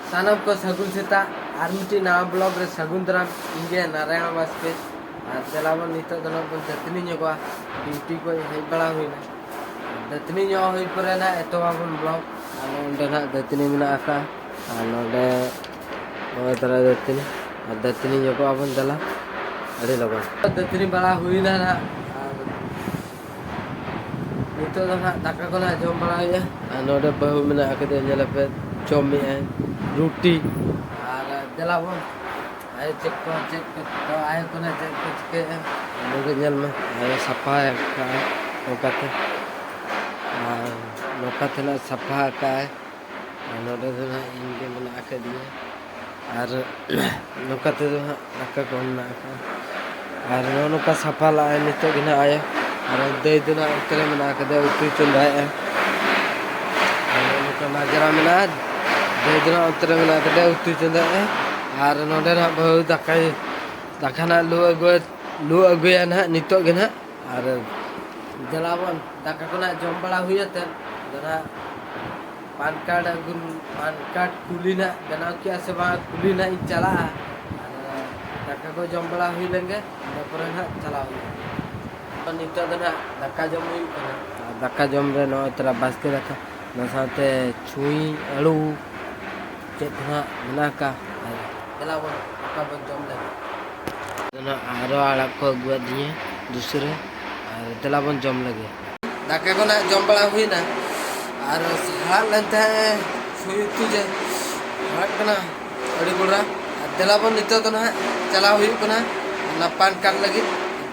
सानम को सगुन सेता और मिट्टी नवा ब्लॉग रे सगुन दाराम इंगे नारायण बास्के और चलावन नितो दनो बन दतनी ñoga ड्यूटी को हेज बड़ा हुईना दतनी ño हुई परे ना एतो बाबन ब्लॉग आलो ओंडे ना दतनी मेना आका आलो ओंडे ओए तरा दतनी ñoga बाबन दला अरे लगन दतनी बड़ा हुईना ना नितो दना दाका को ना जम बड़ा हुई और नोडे बहु मेना आके नेला पे चोमी है रोटी और दिलावन आए चेक तो आए को ना चेक के लोगे जल में आए सफा है का नोकाते नोकाते ना सफा का है नोडे तो ना इनके मना आके दिए और नोकाते तो ना आका कौन ना आका और नोका सफा लाए नितो गिना आए और दे देना उतरे मना आके दे उतरी चुंदाए है नोका नाजरा में ना देदना उतरे में नाकदे उतु चंदा है और नोडे ना बहु दाका ना लु अगुया ना नितो गे ना और जलावन दाका को ना जम बड़ा हुईते दना पान कार्ड कुली ना बनाव किया से बा कुली ना चला दाका को जम बड़ा हुई लेंगे तापर ना चला हुई नितो दना दाका जम हुई दाका जम रे नो तरा बास्के दाका ना साथे छुई आलू चेतना मेनाका चलावन का बन जम ले ना आरो आड़ा को अगुआ दिए दूसरे और चलावन जम लगे दाका को ना जम बड़ा हुई ना और हाल लेते छुई तुझे हाट कना अड़ी गुड़ा चलावन नितो तो ना चला हुई कना ना पान कार्ड लगी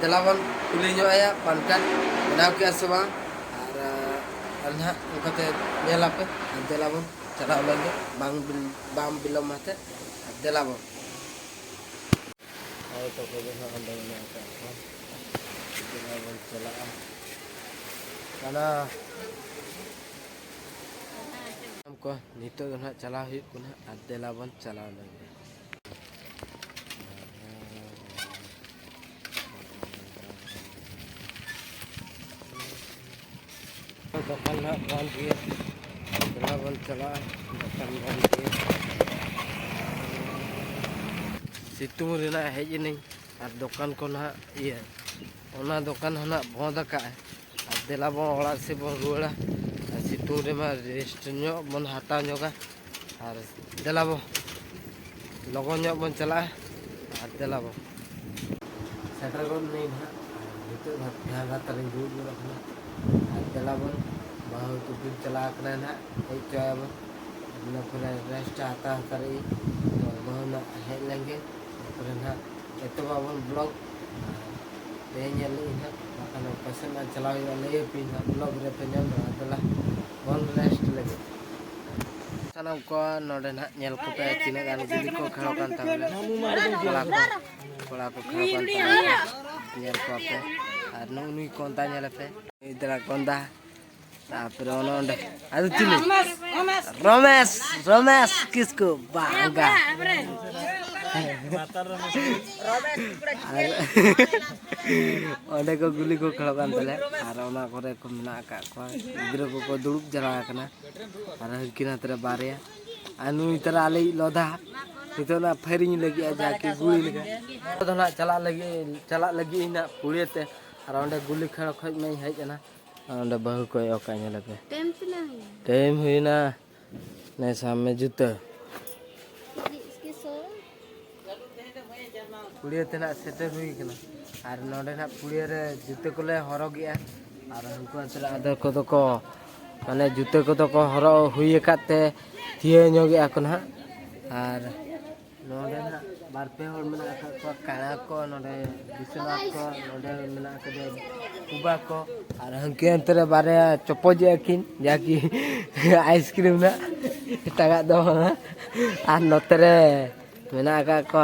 चलावन कुली जो आया पान कार्ड बनाव के असबा और ना उनकाते नेला पे चलावन चला लगे बाम बिलम माते दिलाबो और तो को जहां अंदर में आता है दिलाबो चला काना हमको नितो ना चला हुई कुना दिलाबो चला लगे दुकान ना बंद किए दिलाबो चला दुकान बंद किए सितुंग रेना हेज नहीं और दुकान को ना ये ओना दुकान हना बंद का है और दिलाबो ओड़ा से बन रुड़ा सितुंग रे मा रेस्ट नो बन हटा ñoगा और दिलाबो लगन ño बन चला और दिलाबो सेटर को नहीं ना नितो ध्यान तरे दूर रखना और दिलाबो बाहु तो फिर चला करना ना एक चाय ना फिर रेस्ट आता करे तो बाहु ना हेड लेंगे फिर ना एतो बाबन ब्लॉग तेल ना माने पसंद ना चला ले पिन ब्लॉग रे पे ñam दला वन रेस्ट लगे सानाम को नोडे ना नेल को पे तीन गान गुली को खेलो कान ताबले कोला को खेलो कान ताबले नेल को पे और नुई कोंता नेल पे इधर कोंदा तापर ओनोंडे आदु चिली रमेश किसको बांगा ओंडे को गुली को खेलो कान तले और ओना करे को मेना का को गिद्रो को दुड़ुब जरा कना और हकिना तरे बारिया अनु इतरा आले लोधा नितो ना फेरिंग लगी जाके गुली लगे तो ना चला लगी ना पुड़ियते और ओंडे गुली खेलो खज में हेज ना ओंडे बहु को ओका नेला पे टाइम हुई ना ने सामने जुते पुड़ियते ना सेटर हुई कना और नोडे ना पुड़िया रे जुते को ले हरो गया और हमको अतरा आदर को तो को माने जुते को तो को हरो हुई काते थिए ño गया को ना और नोडे ना बार पे होर मेना को काना को नोडे बिसना को नोडे मेना को दे कुबा को और हंके अंतरे बारे चपोजे किन जाकी आइसक्रीम ना टागा दो और नतरे मेना को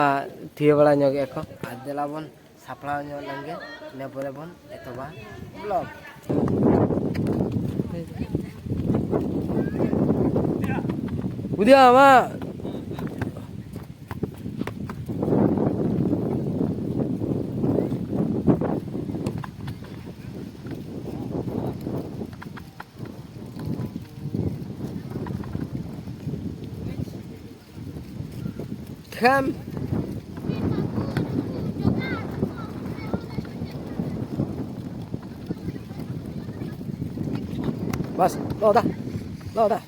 थिए बड़ा ño गया को और दिलाबन सापड़ा ño लेंगे ने परे बन एतबा ब्लॉग उदिया मा Come. Bas, lo dah. Lo dah.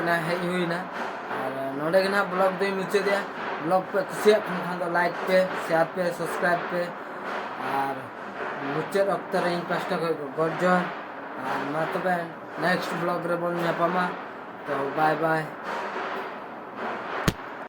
ना हेज हुई ना और नोडे ना ब्लॉग दो मुझे दिया ब्लॉग पे खुशी खान तो लाइक पे शेयर पे सब्सक्राइब पे और मुझे अक्तर इन पास्टा गजन और मा तबे नेक्स्ट ब्लॉग रे बोल ᱧᱟᱯᱟᱢᱟ तो बाय बाय।